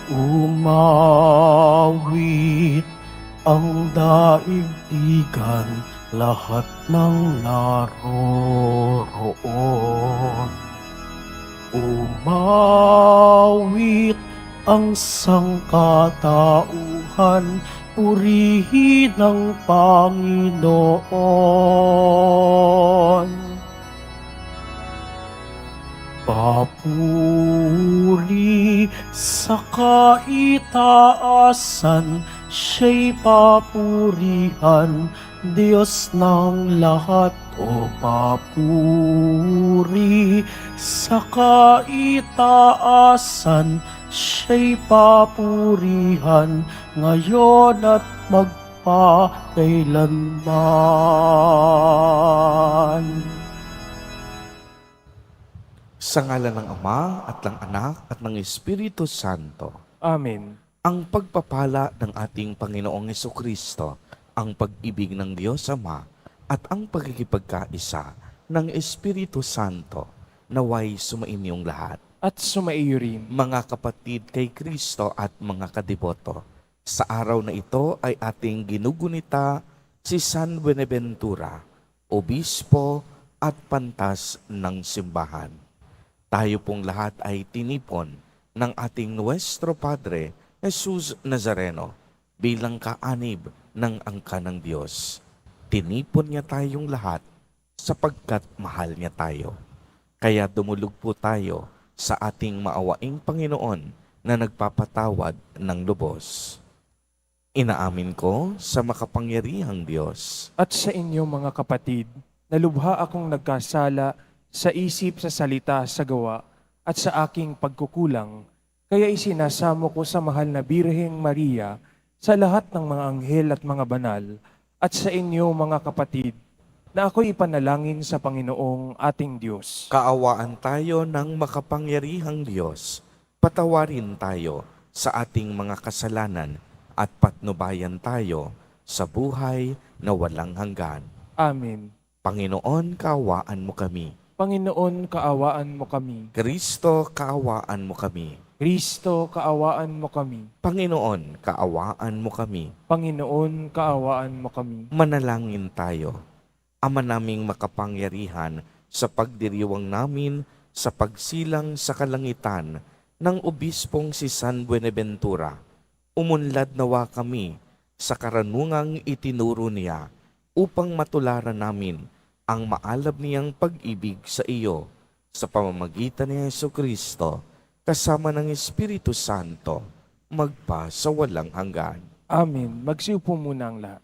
Umawit ang daigdigan, lahat ng naroroon. Umawit ang sangkatauhan, purihin ang Panginoon. Papuri sa kaitaasan, siya'y papurihan, Diyos ng lahat. O papuri sa kaitaasan, siya'y papurihan, ngayon at magpakailanman. Sa ngalan ng Ama at ng Anak at ng Espiritu Santo. Amen. Ang pagpapala ng ating Panginoong Hesukristo, ang pag-ibig ng Diyos Ama, at ang pagkikipagkaisa ng Espiritu Santo, naway sumainyong lahat. At sumaiyo rin. Mga kapatid kay Kristo at mga kadiboto, sa araw na ito ay ating ginugunita si San Buenaventura, Obispo at Pantas ng Simbahan. Tayo pong lahat ay tinipon ng ating Nuestro Padre, Jesus Nazareno, bilang kaanib ng angka ng Diyos. Tinipon niya tayong lahat sapagkat mahal niya tayo. Kaya dumulog po tayo sa ating maawaing Panginoon na nagpapatawad ng lubos. Inaamin ko sa makapangyarihang Diyos At sa inyo mga kapatid, nalubha akong nagkasala sa isip, sa salita, sa gawa, at sa aking pagkukulang. Kaya isinasamo ko sa mahal na Birheng Maria, sa lahat ng mga anghel at mga banal, at sa inyo mga kapatid, na ako'y ipanalangin sa Panginoong ating Diyos. Kaawaan tayo ng makapangyarihang Diyos. Patawarin tayo sa ating mga kasalanan at patnubayan tayo sa buhay na walang hanggan. Amen. Panginoon, kaawaan mo kami. Panginoon, kaawaan mo kami. Kristo, kaawaan mo kami. Kristo, kaawaan mo kami. Panginoon, kaawaan mo kami. Panginoon, kaawaan mo kami. Manalangin tayo. Ama naming makapangyarihan, sa pagdiriwang namin sa pagsilang sa kalangitan ng Obispong si San Buenaventura, umunlad nawa kami sa karanungang itinuro niya upang matularan namin ang maalab niyang pag-ibig sa iyo sa pamamagitan ni Hesukristo kasama ng Espiritu Santo magpa sa walang hanggan. Amen. Magsiupo muna ang lahat.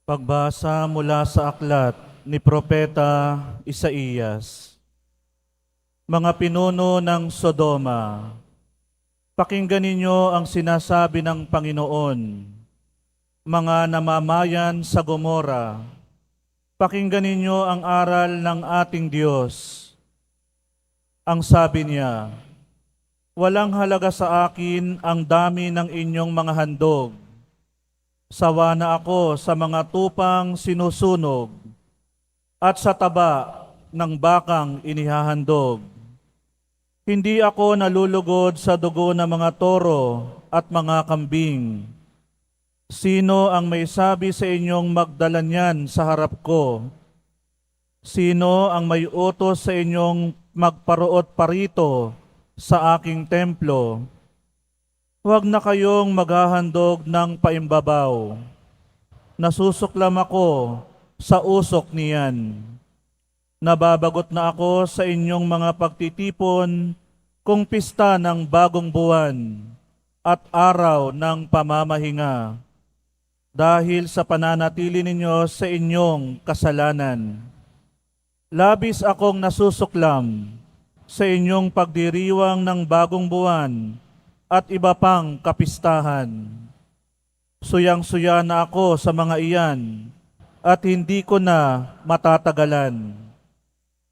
Pagbasa mula sa aklat ni Propeta Isaías. Mga pinuno ng Sodoma, pakinggan ninyo ang sinasabi ng Panginoon. Mga namamayan sa Gomora, pakinggan ninyo ang aral ng ating Diyos. Ang sabi niya, walang halaga sa akin ang dami ng inyong mga handog. Sawa na ako sa mga tupang sinusunog at sa taba ng bakang inihahandog. Hindi ako nalulugod sa dugo ng mga toro at mga kambing. Sino ang may sabi sa inyong magdala niyan sa harap ko? Sino ang may utos sa inyong magparuot parito sa aking templo? Huwag na kayong maghahandog ng paimbabaw. Nasusuklam ako sa usok niyan. Nababagot na ako sa inyong mga pagtitipon kung pista ng bagong buwan at araw ng pamamahinga. Dahil sa pananatili ninyo sa inyong kasalanan. Labis akong nasusuklam sa inyong pagdiriwang ng bagong buwan at iba pang kapistahan. Suyang-suya na ako sa mga iyan at hindi ko na matatagalan.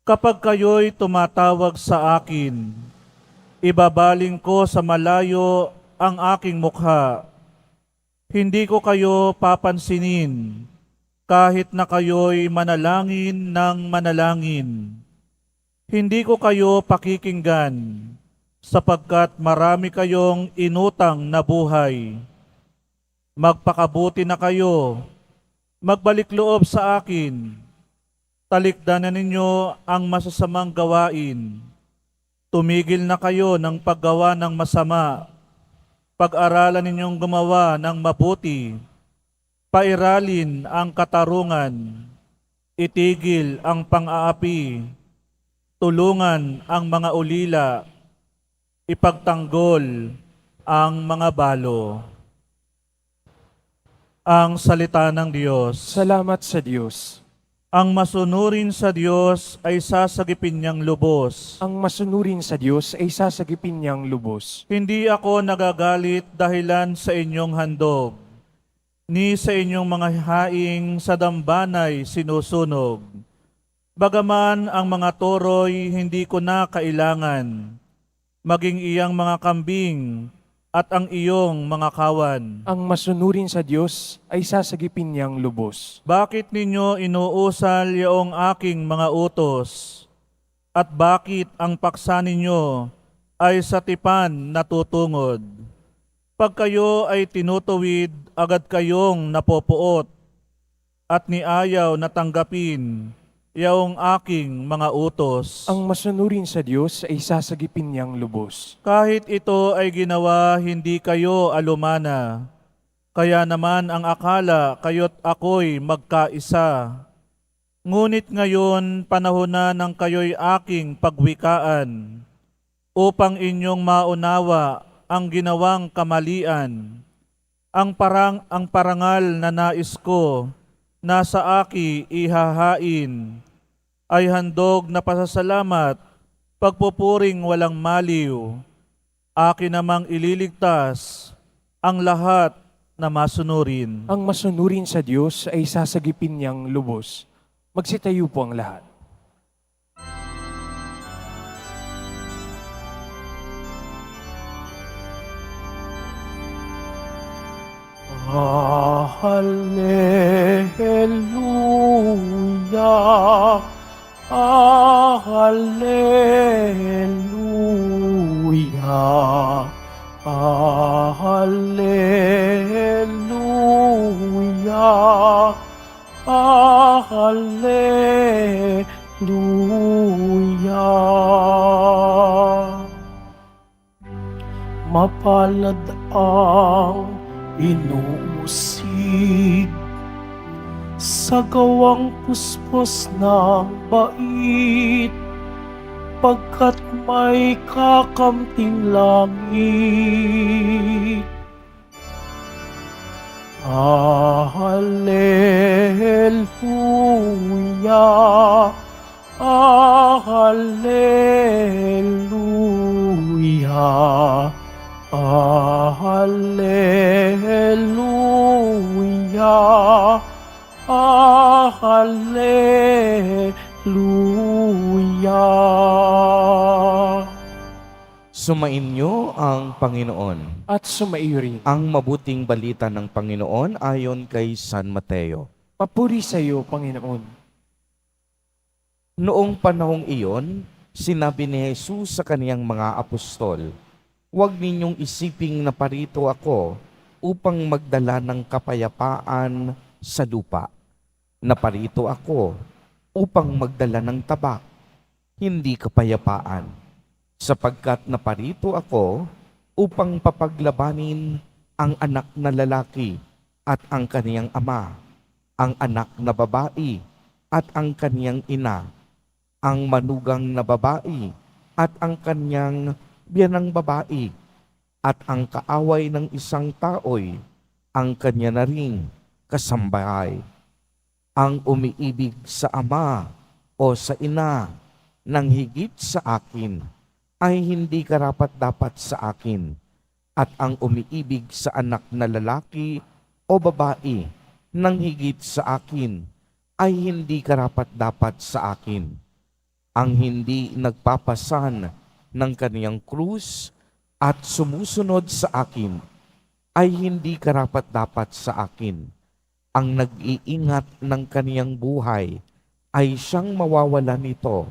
Kapag kayo'y tumatawag sa akin, ibabaling ko sa malayo ang aking mukha. Hindi ko kayo papansinin kahit na kayo'y manalangin ng manalangin. Hindi ko kayo pakikinggan sapagkat marami kayong inutang na buhay. Magpakabuti na kayo, magbalik loob sa akin. Talikdanan ninyo ang masasamang gawain. Tumigil na kayo ng paggawa ng masama. Pag-aralan ninyong gumawa ng mabuti. Pairalin ang katarungan. Itigil ang pang-aapi. Tulungan ang mga ulila. Ipagtanggol ang mga balo. Ang salita ng Diyos. Salamat sa Diyos. Ang masunurin sa Diyos ay sasagipin niyang lubos. Ang masunurin sa Diyos ay sasagipin niyang lubos. Hindi ako nagagalit dahilan sa inyong handog, ni sa inyong mga haing sa dambanay sinusunog. Bagaman ang mga toroy hindi ko na kailangan, maging iyang mga kambing at ang iyong mga kawan. Ang masunurin sa Diyos ay sasagipin niyang lubos. Bakit ninyo inuusal yaong aking mga utos? At bakit ang paksa ninyo ay sa tipan natutungod? Pag kayo ay tinutuwid, agad kayong napopuot at niayaw na tanggapin yaong aking mga utos. Ang masunurin sa Diyos ay sasagipin niyang lubos. Kahit ito ay ginawa, hindi kayo alumana. Kaya naman ang akala kayo't ako'y magkaisa. Ngunit ngayon, panahon na ng kayo'y aking pagwikaan, upang inyong maunawa ang ginawang kamalian. Ang parangal na nais ko, nasa aki ihahain, ay handog na pasasalamat, pagpupuring walang maliw. Akin namang ililigtas ang lahat na masunurin. Ang masunurin sa Diyos ay sasagipin niyang lubos. Magsitayo po ang lahat. Hallelujah, Hallelujah, Hallelujah, Hallelujah. Mapalad ang inuusig sa gawang puspos ng bait, pagkat may kakamting langit. Hallelujah, Hallelujah, Hallelujah, Hallelujah. Sumainyo ang Panginoon. At sumaiyo rin. Ang mabuting balita ng Panginoon ayon kay San Mateo. Papuri sa iyo, Panginoon. Noong panahong iyon, sinabi ni Jesus sa kaniyang mga apostol, "Huwag ninyong isiping na parito ako upang magdala ng kapayapaan sa lupa. Naparito ako upang magdala ng tabak, hindi kapayapaan. Sapagkat naparito ako upang papaglabanin ang anak na lalaki at ang kaniyang ama, ang anak na babae at ang kaniyang ina, ang manugang na babae at ang kaniyang biyanang babae, at ang kaaway ng isang tao'y ang kanya na ring kasambahay. Ang umiibig sa ama o sa ina ng higit sa akin ay hindi karapat-dapat sa akin, at ang umiibig sa anak na lalaki o babae ng higit sa akin ay hindi karapat-dapat sa akin. Ang hindi nagpapasan ng kaniyang krus at sumusunod sa akin ay hindi karapat-dapat sa akin. Ang nag-iingat ng kaniyang buhay ay siyang mawawala nito,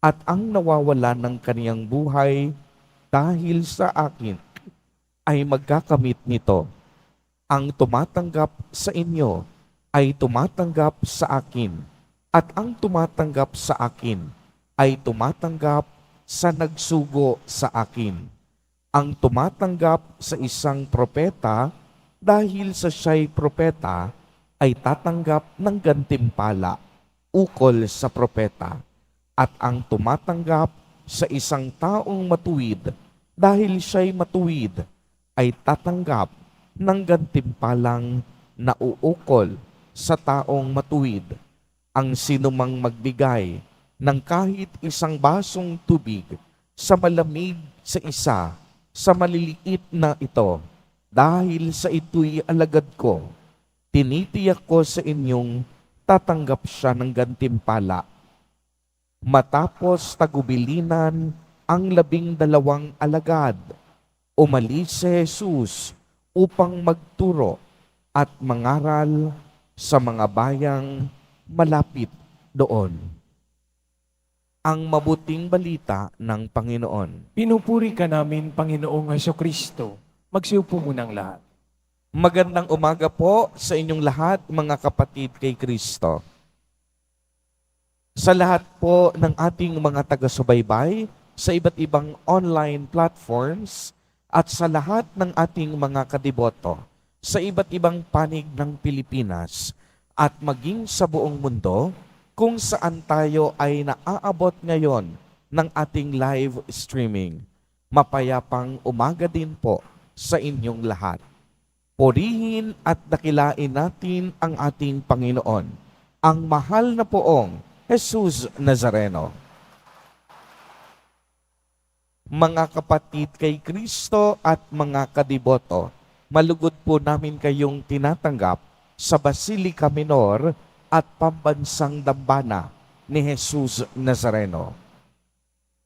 at ang nawawala ng kaniyang buhay dahil sa akin ay magkakamit nito. Ang tumatanggap sa inyo ay tumatanggap sa akin, at ang tumatanggap sa akin ay tumatanggap sa nagsugo sa akin. Ang tumatanggap sa isang propeta dahil sa siya'y propeta ay tatanggap ng gantimpala ukol sa propeta. At ang tumatanggap sa isang taong matuwid dahil siya'y matuwid ay tatanggap ng gantimpalang nauukol sa taong matuwid. Ang sinumang magbigay ng kahit isang basong tubig sa malamig sa isa, sa maliliit na ito, dahil sa ito'y alagad ko, tinitiyak ko sa inyong tatanggap siya ng gantimpala. Matapos tagubilinan ang 12 alagad, umalis si Jesus upang magturo at mangaral sa mga bayang malapit doon. Ang mabuting balita ng Panginoon. Pinupuri ka namin, Panginoong Hesukristo. Magsiupo munang lahat. Magandang umaga po sa inyong lahat, mga kapatid kay Kristo. Sa lahat po ng ating mga taga-subaybay sa iba't ibang online platforms at sa lahat ng ating mga kadiboto sa iba't ibang panig ng Pilipinas at maging sa buong mundo kung saan tayo ay naaabot ngayon ng ating live streaming. Mapayapang umaga din po sa inyong lahat. Purihin at dakilain natin ang ating Panginoon, ang mahal na poong Jesus Nazareno. Mga kapatid kay Kristo at mga kadiboto, malugod po namin kayong tinatanggap sa Basilica Minor at Pambansang Dambana ni Jesus Nazareno.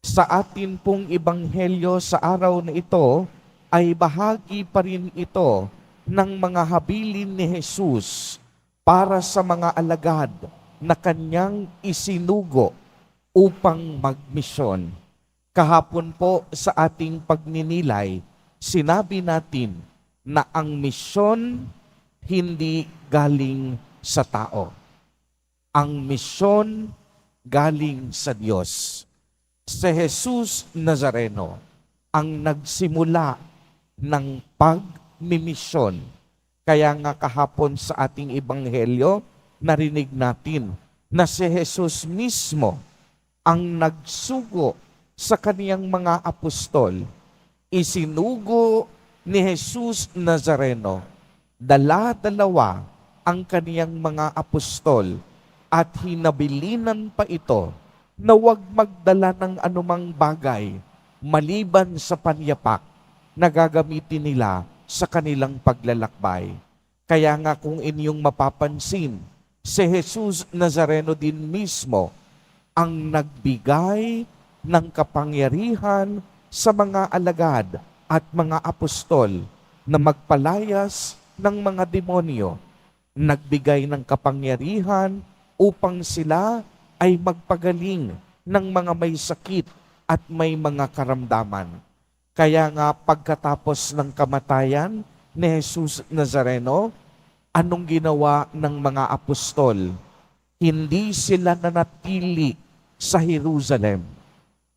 Sa atin pong ebanghelyo sa araw na ito ay bahagi pa rin ito ng mga habilin ni Jesus para sa mga alagad na kanyang isinugo upang magmisyon. Kahapon po sa ating pagninilay, sinabi natin na ang misyon hindi galing sa tao. Ang misyon galing sa Diyos. Si Jesus Nazareno ang nagsimula ng pagmimisyon. Kaya nga kahapon sa ating ebanghelyo, narinig natin na si Jesus mismo ang nagsugo sa kaniyang mga apostol. Isinugo ni Jesus Nazareno, dala-dalawa ang kaniyang mga apostol at hinabilinan pa ito na huwag magdala ng anumang bagay maliban sa panyapak na gagamitin nila sa kanilang paglalakbay. Kaya nga kung inyong mapapansin, si Jesus Nazareno din mismo ang nagbigay ng kapangyarihan sa mga alagad at mga apostol na magpalayas ng mga demonyo. Nagbigay ng kapangyarihan upang sila ay magpagaling ng mga may sakit at may mga karamdaman. Kaya nga pagkatapos ng kamatayan ni Jesus Nazareno, anong ginawa ng mga apostol? Hindi sila nanatili sa Jerusalem.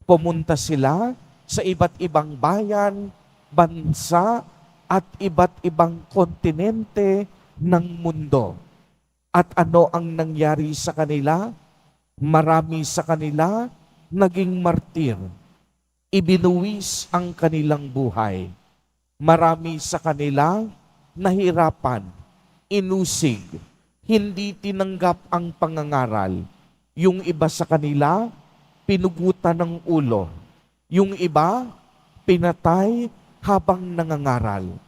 Pumunta sila sa iba't ibang bayan, bansa, at iba't ibang kontinente ng mundo. At ano ang nangyari sa kanila? Marami sa kanila naging martir. Ibinuwis ang kanilang buhay. Marami sa kanila nahirapan, inusig, hindi tinanggap ang pangangaral. Yung iba sa kanila, pinugutan ng ulo. Yung iba, pinatay habang nangangaral.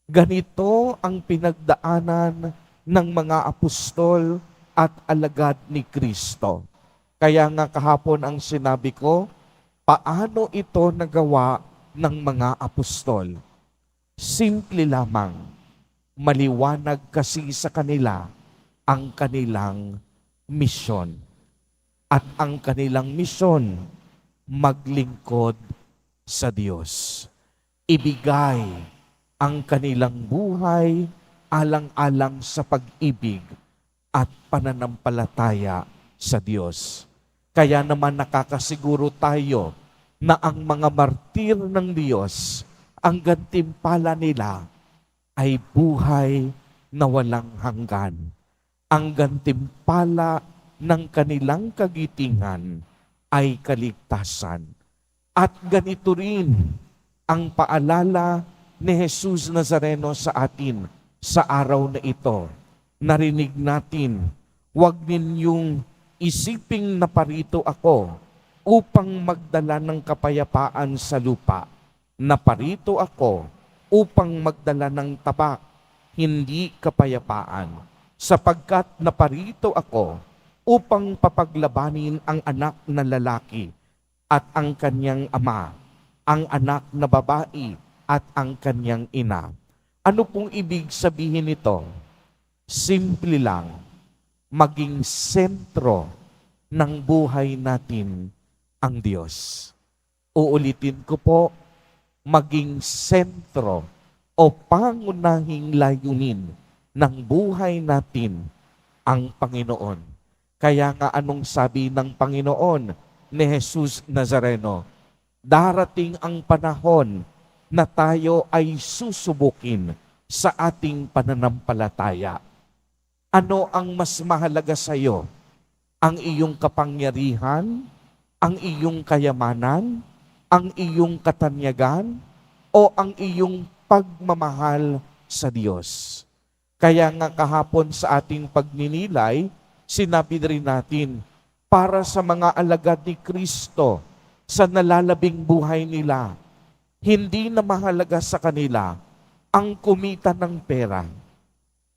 Ganito ang pinagdaanan ng mga apostol at alagad ni Kristo. Kaya nga kahapon ang sinabi ko, paano ito nagawa ng mga apostol? Simple lamang, maliwanag kasi sa kanila ang kanilang misyon. At ang kanilang misyon, maglingkod sa Diyos. Ibigay ang kanilang buhay alang-alang sa pag-ibig at pananampalataya sa Diyos. Kaya naman nakakasiguro tayo na ang mga martir ng Diyos, ang gantimpala nila ay buhay na walang hanggan. Ang gantimpala ng kanilang kagitingan ay kaligtasan. At ganito rin ang paalala ni Jesus Nazareno sa atin sa araw na ito. Narinig natin, huwag ninyong isiping naparito ako upang magdala ng kapayapaan sa lupa. Naparito ako upang magdala ng tabak, hindi kapayapaan. Sapagkat naparito ako upang papaglabanin ang anak na lalaki at ang kanyang ama, ang anak na babae at ang kanyang ina. Ano pong ibig sabihin nito? Simple lang, maging sentro ng buhay natin ang Diyos. Uulitin ko po, maging sentro o pangunahing layunin ng buhay natin ang Panginoon. Kaya nga anong sabi ng Panginoon ni Jesus Nazareno? Darating ang panahon na tayo ay susubukin sa ating pananampalataya. Ano ang mas mahalaga sa iyo? Ang iyong kapangyarihan? Ang iyong kayamanan? Ang iyong katanyagan? O ang iyong pagmamahal sa Diyos? Kaya nga kahapon sa ating pagninilay, sinabi rin natin, para sa mga alagad ni Kristo sa nalalabing buhay nila, hindi na mahalaga sa kanila ang kumita ng pera.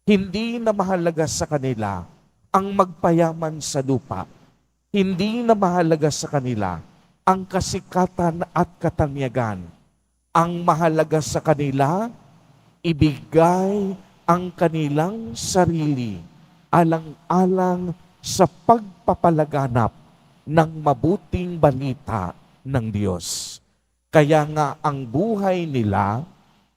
Hindi na mahalaga sa kanila ang magpayaman sa lupa. Hindi na mahalaga sa kanila ang kasikatan at katanyagan. Ang mahalaga sa kanila, ibigay ang kanilang sarili alang-alang sa pagpapalaganap ng mabuting balita ng Diyos. Kaya nga ang buhay nila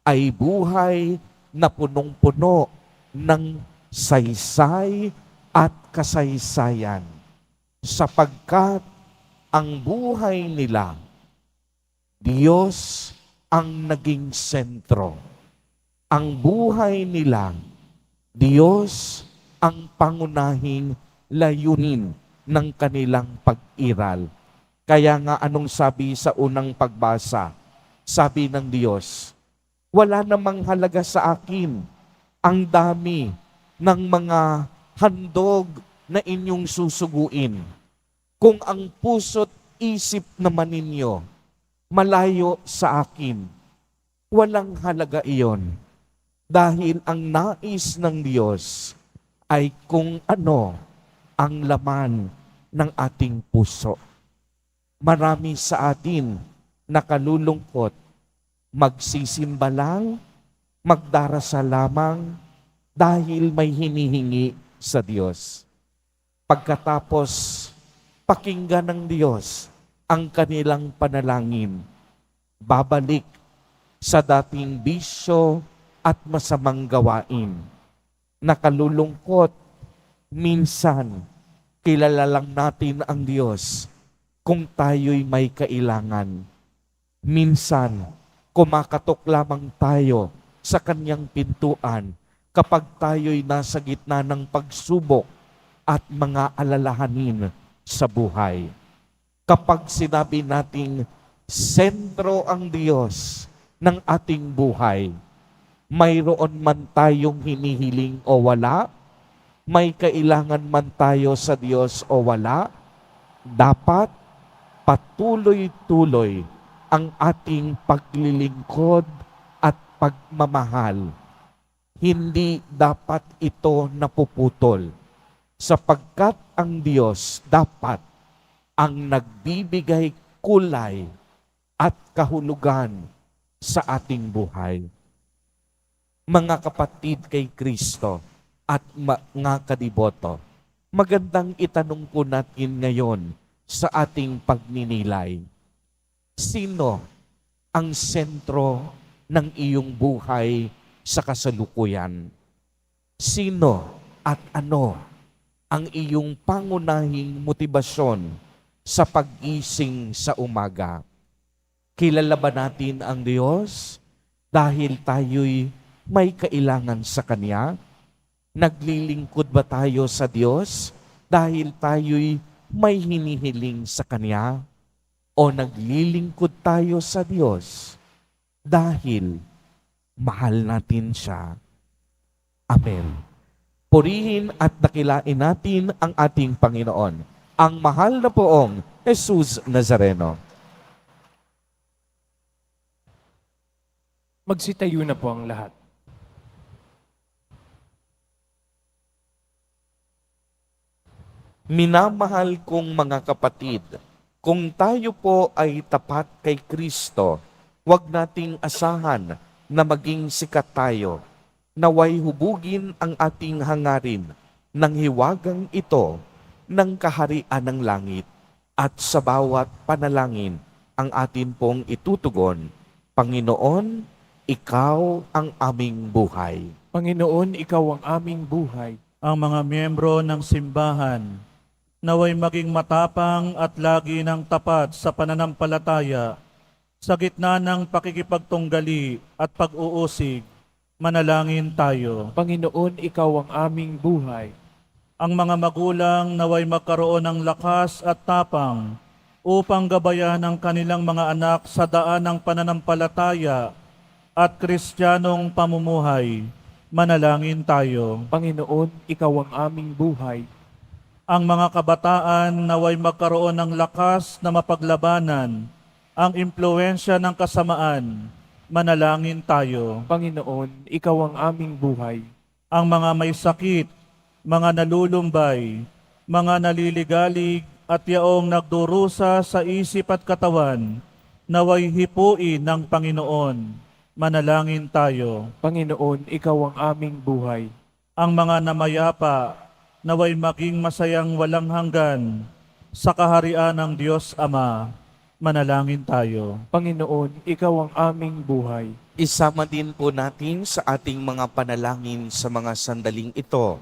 ay buhay na punong-puno ng saysay at kasaysayan. Sapagkat ang buhay nila, Diyos ang naging sentro. Ang buhay nila, Diyos ang pangunahing layunin ng kanilang pag-iral. Kaya nga anong sabi sa unang pagbasa? Sabi ng Diyos, wala namang halaga sa akin ang dami ng mga handog na inyong susuguin. Kung ang puso't isip naman ninyo malayo sa akin, walang halaga iyon. Dahil ang nais ng Diyos ay kung ano ang laman ng ating puso. Marami sa atin nakalulungkot, magsisimba lang, magdarasal lamang dahil may hinihingi sa Diyos. Pagkatapos, pakinggan ng Diyos ang kanilang panalangin. Babalik sa dating bisyo at masamang gawain. Nakalulungkot, minsan, kilala lang natin ang Diyos kung tayo'y may kailangan. Minsan, kumakatok lamang tayo sa kanyang pintuan kapag tayo'y nasa gitna ng pagsubok at mga alalahanin sa buhay. Kapag sinabi nating sentro ang Diyos ng ating buhay, mayroon man tayong hinihiling o wala, may kailangan man tayo sa Diyos o wala, dapat patuloy-tuloy ang ating paglilingkod at pagmamahal. Hindi dapat ito napuputol, sapagkat ang Diyos dapat ang nagbibigay kulay at kahulugan sa ating buhay. Mga kapatid kay Kristo at mga kadiboto, magandang itanong po natin ngayon sa ating pagninilay. Sino ang sentro ng iyong buhay sa kasalukuyan? Sino at ano ang iyong pangunahing motibasyon sa pag-gising sa umaga? Kilala ba natin ang Diyos dahil tayo'y may kailangan sa Kanya? Naglilingkod ba tayo sa Diyos dahil tayo'y may hinihiling sa Kanya? O naglilingkod tayo sa Diyos dahil mahal natin Siya? Amen. Purihin at dakilain natin ang ating Panginoon, ang mahal na poong Jesus Nazareno. Magsitayo na po ang lahat. Minamahal kong mga kapatid, kung tayo po ay tapat kay Kristo, huwag nating asahan na maging sikat tayo. Naway hubugin ang ating hangarin ng hiwagang ito ng kaharian ng langit, at sa bawat panalangin ang atin pong itutugon. Panginoon, Ikaw ang aming buhay. Panginoon, Ikaw ang aming buhay. Ang mga miyembro ng simbahan, naway maging matapang at lagi ng tapat sa pananampalataya, sa gitna ng pakikipagtunggali at pag-uusig. Manalangin tayo. Panginoon, Ikaw ang aming buhay. Ang mga magulang naway magkaroon ng lakas at tapang upang gabayan ang kanilang mga anak sa daan ng pananampalataya at kristyanong pamumuhay. Manalangin tayo. Panginoon, Ikaw ang aming buhay. Ang mga kabataan naway magkaroon ng lakas na mapaglabanan ang impluensya ng kasamaan. Manalangin tayo. Panginoon, Ikaw ang aming buhay. Ang mga may sakit, mga nalulumbay, mga naliligalig at yaong nagdurusa sa isip at katawan, naway hipuin ng Panginoon. Manalangin tayo. Panginoon, Ikaw ang aming buhay. Ang mga namayapa, naway maging masayang walang hanggan sa kaharian ng Diyos Ama. Manalangin tayo. Panginoon, Ikaw ang aming buhay. Isama din po natin sa ating mga panalangin sa mga sandaling ito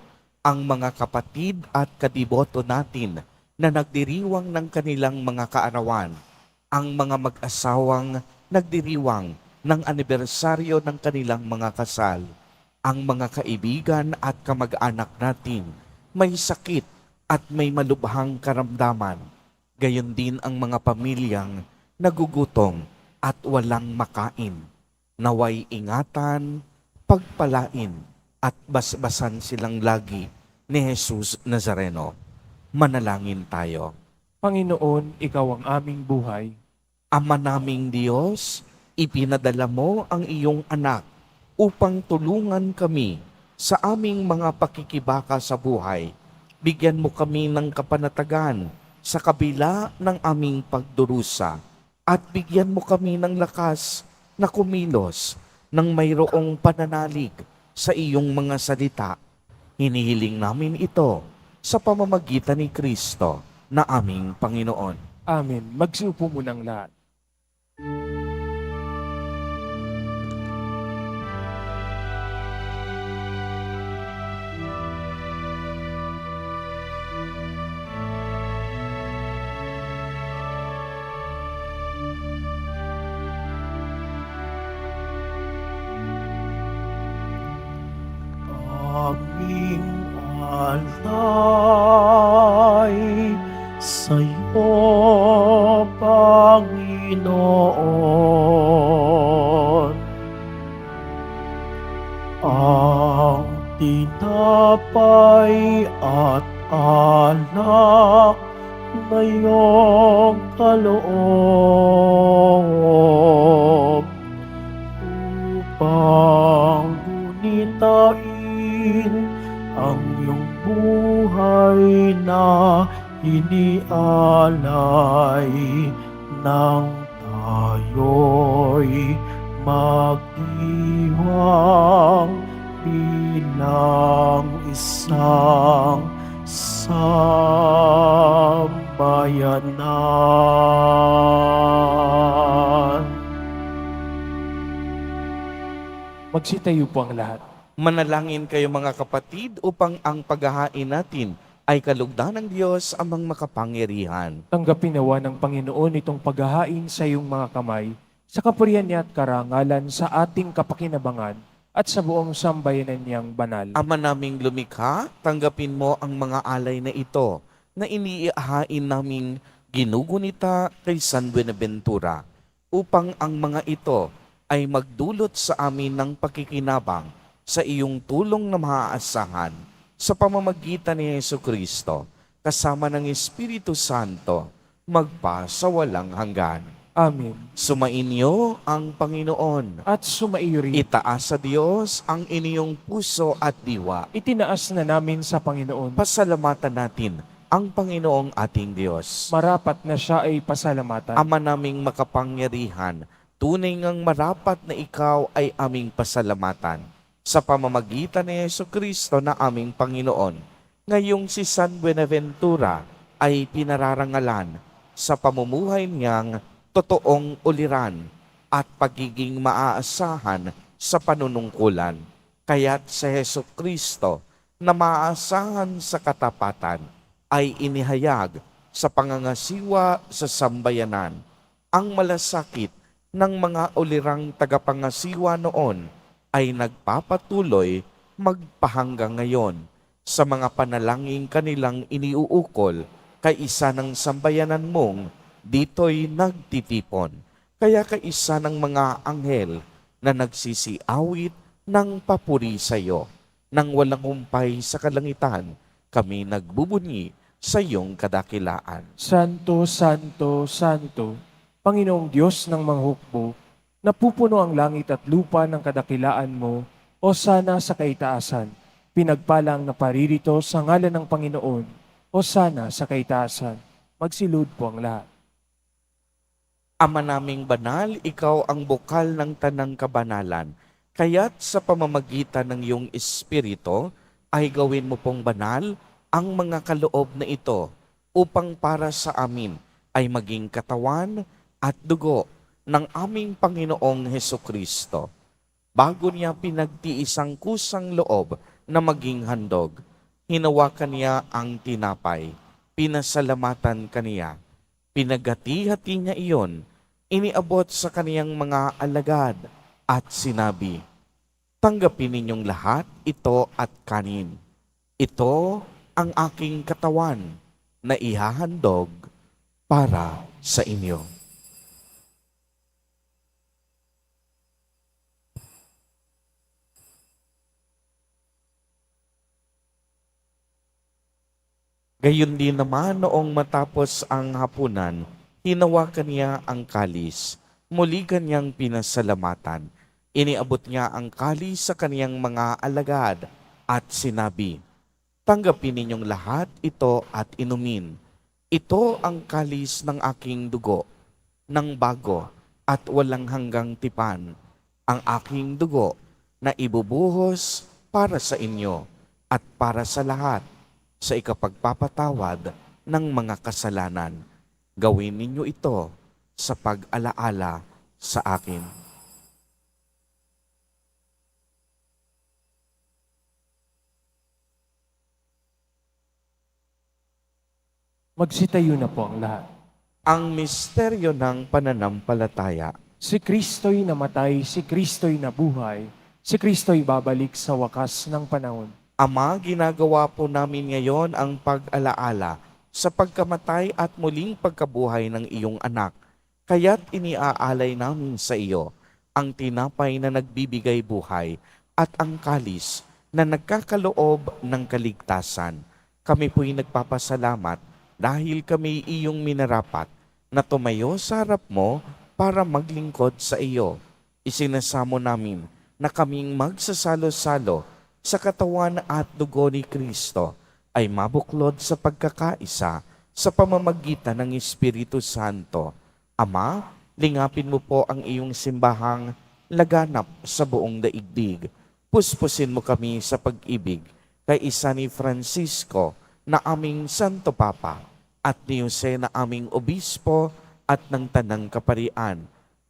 ang mga kapatid at kadiboto natin na nagdiriwang ng kanilang mga kaarawan, ang mga mag-asawang nagdiriwang ng anibersaryo ng kanilang mga kasal, ang mga kaibigan at kamag-anak natin may sakit at may malubhang karamdaman, gayon din ang mga pamilyang nagugutom at walang makain. Naway ingatan, pagpalain at basbasan silang lagi ni Jesus Nazareno. Manalangin tayo. Panginoon, Ikaw ang aming buhay. Ama naming Diyos, ipinadala mo ang iyong anak upang tulungan kami sa aming mga pakikibaka sa buhay. Bigyan mo kami ng kapanatagan sa kabila ng aming pagdurusa at bigyan mo kami ng lakas na kumilos ng mayroong pananalig sa iyong mga salita. Hinihiling namin ito sa pamamagitan ni Kristo na aming Panginoon. Amen. Magsiupo munang lahat. Aming alay sa'yo, Panginoon. Ang tinapay at alak na iyong kaloob upang gunitain ang iyong buhay na inialay nang tayo'y magdiwang bilang isang sambayanan. Magsitayo po ang lahat. Manalangin kayo mga kapatid upang ang paghahain natin ay kalugdan ng Diyos amang makapangyarihan. Tanggapin nawa ng Panginoon itong paghahain sa iyong mga kamay, sa kapurihan niya at karangalan sa ating kapakinabangan at sa buong sambayanan niyang banal. Ama naming lumikha, tanggapin mo ang mga alay na ito na iniihain naming ginugunita kay San Buenaventura upang ang mga ito ay magdulot sa amin ng pakikinabang sa iyong tulong na maaasahan sa pamamagitan ni Jesucristo kasama ng Espiritu Santo magpa sa walang hanggan. Amen. Sumainyo ang Panginoon. At sumaiyo rin. Itaas sa Diyos ang inyong puso at diwa. Itinaas na namin sa Panginoon. Pasalamatan natin ang Panginoong ating Diyos. Marapat na siya ay pasalamatan. Ama naming makapangyarihan, tunay ngang marapat na ikaw ay aming pasalamatan sa pamamagitan ni Jesucristo na aming Panginoon. Ngayong si San Buenaventura ay pinararangalan sa pamumuhay niyang totoong uliran at pagiging maaasahan sa panunungkulan. Kaya't sa Jesucristo na maaasahan sa katapatan ay inihayag sa pangangasiwa sa sambayanan. Ang malasakit ng mga ulirang tagapangasiwa noon ay nagpapatuloy magpahanggang ngayon sa mga panalangin kanilang iniuukol kay isa ng sambayanan mong dito'y nagtitipon. Kaya kay isa ng mga anghel na nagsisiawit ng papuri sa iyo. Nang walang humpay sa kalangitan, kami nagbubunyi sa iyong kadakilaan. Santo, Santo, Santo, Panginoong Diyos ng mga hukbo, napupuno ang langit at lupa ng kadakilaan mo, o sana sa kaitaasan. Pinagpalang na paririto sa ngalan ng Panginoon, o sana sa kaitaasan. Magsilud po ang lahat. Ama naming banal, ikaw ang bukal ng tanang kabanalan. Kaya't sa pamamagitan ng iyong Espiritu, ay gawin mo pong banal ang mga kaloob na ito upang para sa amin ay maging katawan at dugo ng aming Panginoong Hesukristo. Bago niya pinagtiis ang kusang loob na maging handog, hinawakan niya ang tinapay, pinasalamatan kaniya. Pinagati-hati niya iyon, iniabot sa kaniyang mga alagad at sinabi, "Tanggapin ninyong lahat ito at kanin. Ito ang aking katawan na ihahandog para sa inyo." Gayon din naman noong matapos ang hapunan, hinawakan niya ang kalis. Muli kanyang pinasalamatan. Iniabot niya ang kalis sa kaniyang mga alagad at sinabi, "Tanggapin ninyong lahat ito at inumin. Ito ang kalis ng aking dugo, ng bago at walang hanggang tipan, ang aking dugo na ibubuhos para sa inyo at para sa lahat sa ikapagpapatawad ng mga kasalanan. Gawin ninyo ito sa pag-alaala sa akin." Magsitayo na po ang lahat. Ang misteryo ng pananampalataya. Si Kristo'y namatay, si Kristo'y nabuhay, si Kristo'y babalik sa wakas ng panahon. Ama, ginagawa po namin ngayon ang pag-alaala sa pagkamatay at muling pagkabuhay ng iyong anak. Kaya't iniaalay namin sa iyo ang tinapay na nagbibigay buhay at ang kalis na nagkakaloob ng kaligtasan. Kami po'y nagpapasalamat dahil kami iyong minarapat na tumayo sa harap mo para maglingkod sa iyo. Isinasamo namin na kaming magsasalo-salo sa katawan at dugo ni Kristo ay mabuklod sa pagkakaisa sa pamamagitan ng Espiritu Santo. Ama, lingapin mo po ang iyong simbahang laganap sa buong daigdig. Puspusin mo kami sa pag-ibig kay isa ni Francisco na aming Santo Papa at ni Jose na aming Obispo at ng Tanang Kaparian.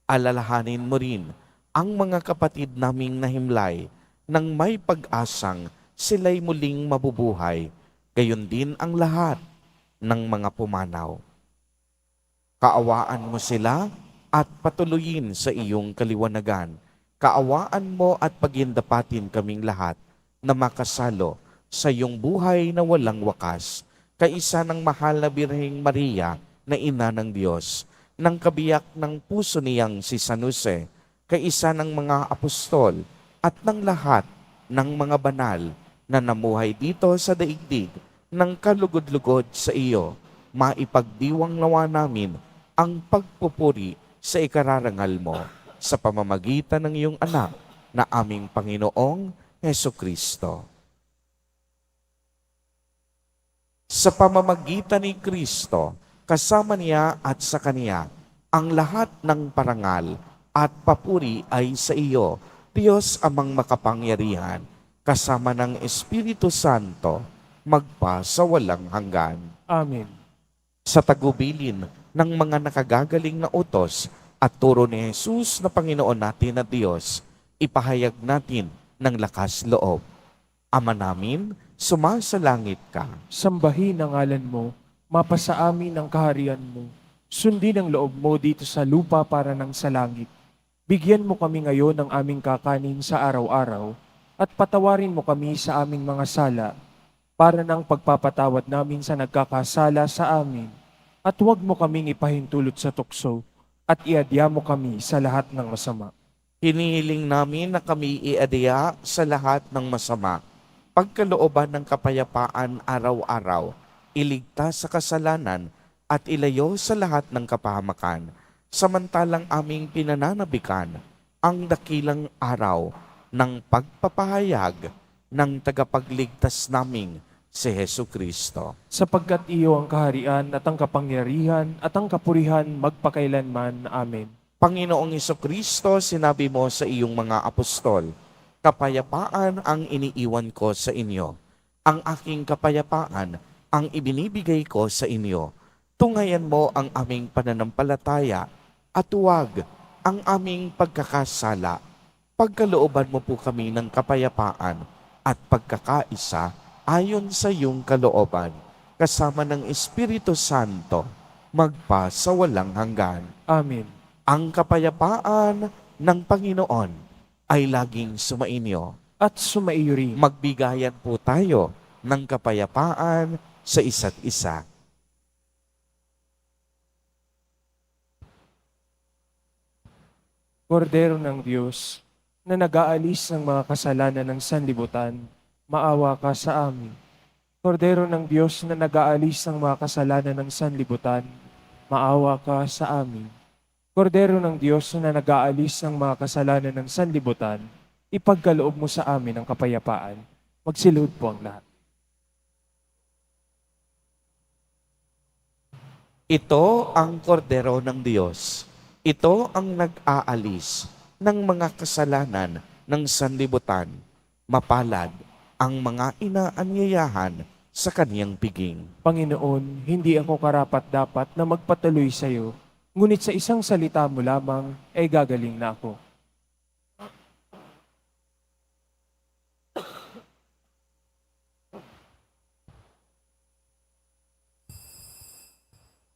Alalahanin mo rin ang mga kapatid naming nahimlay nang may pag-asang sila'y muling mabubuhay, gayon din ang lahat ng mga pumanaw. Kaawaan mo sila at patuloyin sa iyong kaliwanagan. Kaawaan mo at pagindapatin kaming lahat na makasalo sa iyong buhay na walang wakas, kaisa ng mahal na Birheng Maria na Ina ng Diyos, ng kabiyak ng puso niyang si San Jose, kaisa ng mga apostol at ng lahat ng mga banal na namuhay dito sa daigdig ng kalugod-lugod sa iyo, maipagdiwang nawa namin ang pagpupuri sa ikararangal mo sa pamamagitan ng iyong anak na aming Panginoong Heso Kristo. Sa pamamagitan ni Kristo, kasama niya at sa Kaniya, ang lahat ng parangal at papuri ay sa iyo, Diyos amang makapangyarihan, kasama ng Espiritu Santo, magpa sa walang hanggan. Amen. Sa tagubilin ng mga nakagagaling na utos at turo ni Jesus na Panginoon natin na Diyos, ipahayag natin ng lakas loob. Ama namin, sumasalangit ka. Sambahin ang ngalan mo, mapasa amin ang kaharian mo. Sundin ang loob mo dito sa lupa para ng sa langit. Bigyan mo kami ngayon ng aming kakanin sa araw-araw at patawarin mo kami sa aming mga sala para ng pagpapatawad namin sa nagkakasala sa amin. At huwag mo kaming ipahintulot sa tukso at iadya mo kami sa lahat ng masama. Hinihiling namin na kami iadya sa lahat ng masama, pagkalooban ng kapayapaan araw-araw, iligtas sa kasalanan at ilayo sa lahat ng kapahamakan, samantalang aming pinananabikan ang dakilang araw ng pagpapahayag ng tagapagligtas naming si Hesu Kristo. Sapagkat iyo ang kaharian at ang kapangyarihan at ang kapurihan magpakailanman. Amen. Panginoong Kristo, sinabi mo sa iyong mga apostol, kapayapaan ang iniiwan ko sa inyo. Ang aking kapayapaan ang ibinibigay ko sa inyo. Tungayan mo ang aming pananampalataya at huwag ang aming pagkakasala. Pagkalooban mo po kami ng kapayapaan at pagkakaisa ayon sa iyong kalooban, kasama ng Espiritu Santo, magpa sa walang hanggan. Amen. Ang kapayapaan ng Panginoon ay laging sumainyo. At sumaiyo rin. Magbigayan po tayo ng kapayapaan sa isa't isa. Kordero ng Diyos, na nag-aalis ng mga kasalanan ng sanlibutan, maawa ka sa amin. Kordero ng Diyos na nag-aalis ng mga kasalanan ng sanlibutan, maawa ka sa amin. Kordero ng Diyos na nag-aalis ng mga kasalanan ng sanlibutan, ipagkaloob mo sa amin ang kapayapaan. Magsilod po ang lahat. Ito ang kordero ng Diyos. Ito ang nag-aalis ng mga kasalanan ng sanlibutan. Mapalad ang mga inaanyayahan sa kaniyang piging. Panginoon, hindi ako karapat-dapat na magpatuloy sa iyo, ngunit sa isang salita mo lamang ay gagaling na ako.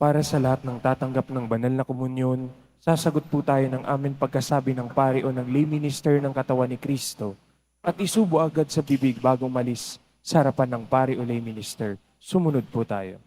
Para sa lahat ng tatanggap ng banal na komunyon, sasagot po tayo ng aming pagkasabi ng pari o ng lay minister ng katawan ni Kristo at isubo agad sa bibig bago malis sa harapan ng pari o lay minister. Sumunod po tayo.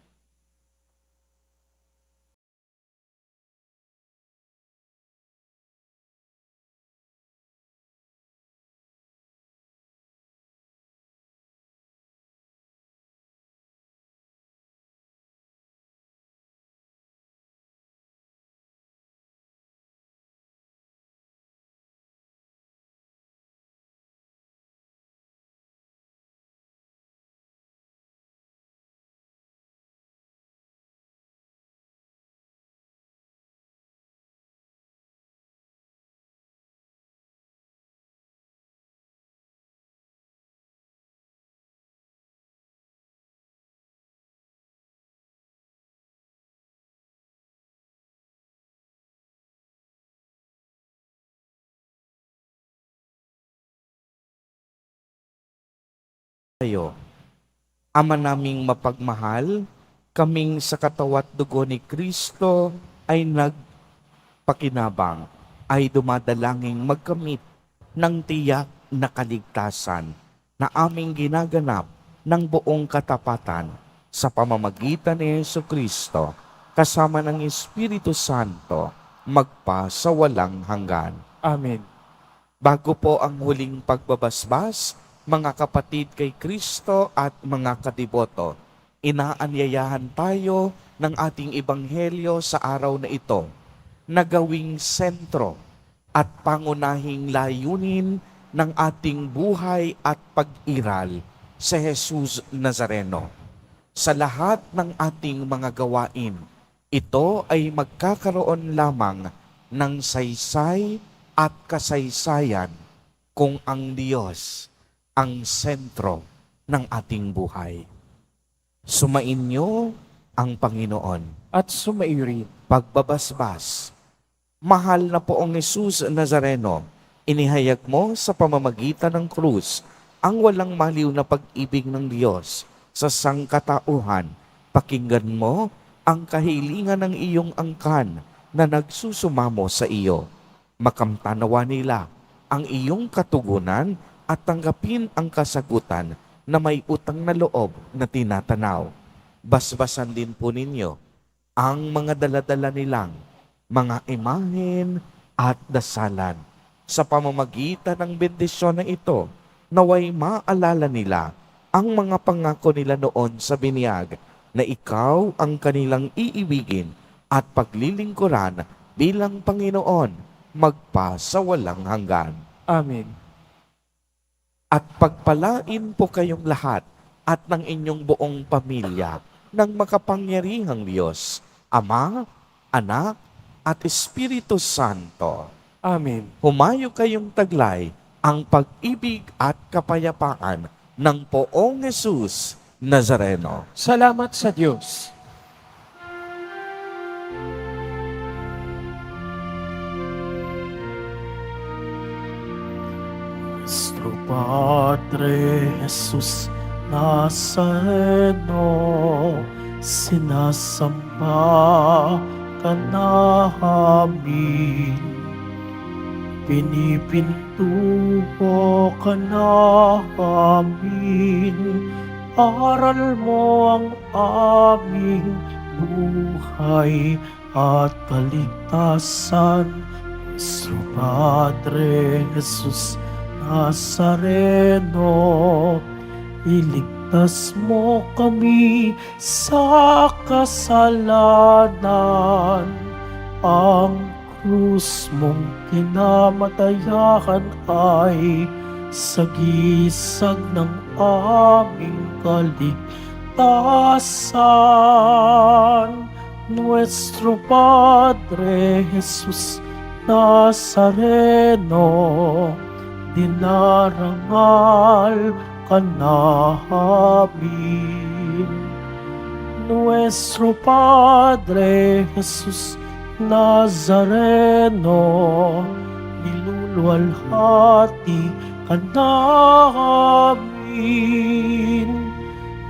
tayo. Ama naming mapagmahal, kaming sa katawat dugo ni Kristo ay nagpakinabang, ay dumadalangin magkamit ng tiyak na kaligtasan na aming ginaganap ng buong katapatan sa pamamagitan ni Yesu Kristo kasama ng Espiritu Santo magpa sa walang hanggan. Amen. Bago po ang huling pagbabasbas, mga kapatid kay Kristo at mga kadiboto, inaanyayahan tayo ng ating ebanghelyo sa araw na ito na gawing sentro at pangunahing layunin ng ating buhay at pag-iral sa Jesus Nazareno. Sa lahat ng ating mga gawain, ito ay magkakaroon lamang ng saysay at kasaysayan kung ang Diyos ang sentro ng ating buhay. Sumainyo ang Panginoon. At sumaiyo rin. Pagbabasbas, mahal na poong Jesus Nazareno, inihayag mo sa pamamagitan ng krus ang walang maliw na pag-ibig ng Diyos sa sangkatauhan. Pakinggan mo ang kahilingan ng iyong angkan na nagsusumamo sa iyo. Makamtanawa nila ang iyong katugunan at tanggapin ang kasagutan na may utang na loob na tinatanaw. Basbasan din po ninyo ang mga daladala nilang mga imahen at dasalan. Sa pamamagitan ng bendisyon na ito, naway maalala nila ang mga pangako nila noon sa binyag na ikaw ang kanilang iibigin at paglilingkuran bilang Panginoon magpa sa walang hanggan. Amen. At pagpalain po kayong lahat at ng inyong buong pamilya ng makapangyarihang Diyos, Ama, Anak, at Espiritu Santo. Amen. Humayo kayong taglay ang pag-ibig at kapayapaan ng poong Jesus Nazareno. Salamat sa Diyos. Nuestro Padre Jesus Nazareno, sinasamba ka namin. Pinipintuho ka namin, aral mo ang aming buhay at kaligtasan. Nuestro Padre Jesus Nazareno, iligtas mo kami sa kasalanan. Ang krus mong kinamatayan ay sagisag ng aming kaligtasan. Nuestro Padre Jesus Nazareno, dinarangal ka namin. Nuestro Padre Jesus Nazareno, niluluwalhati ka namin.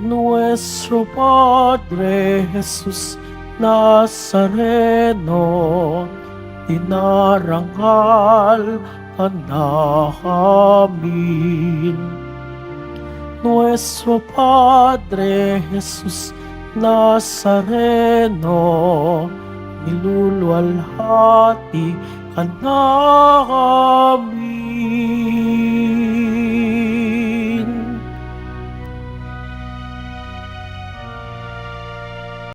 Nuestro Padre Jesus Nazareno, dinarangal ka namin. Nuestro Padre Jesus Nazareno, niluluwalhati ka namin.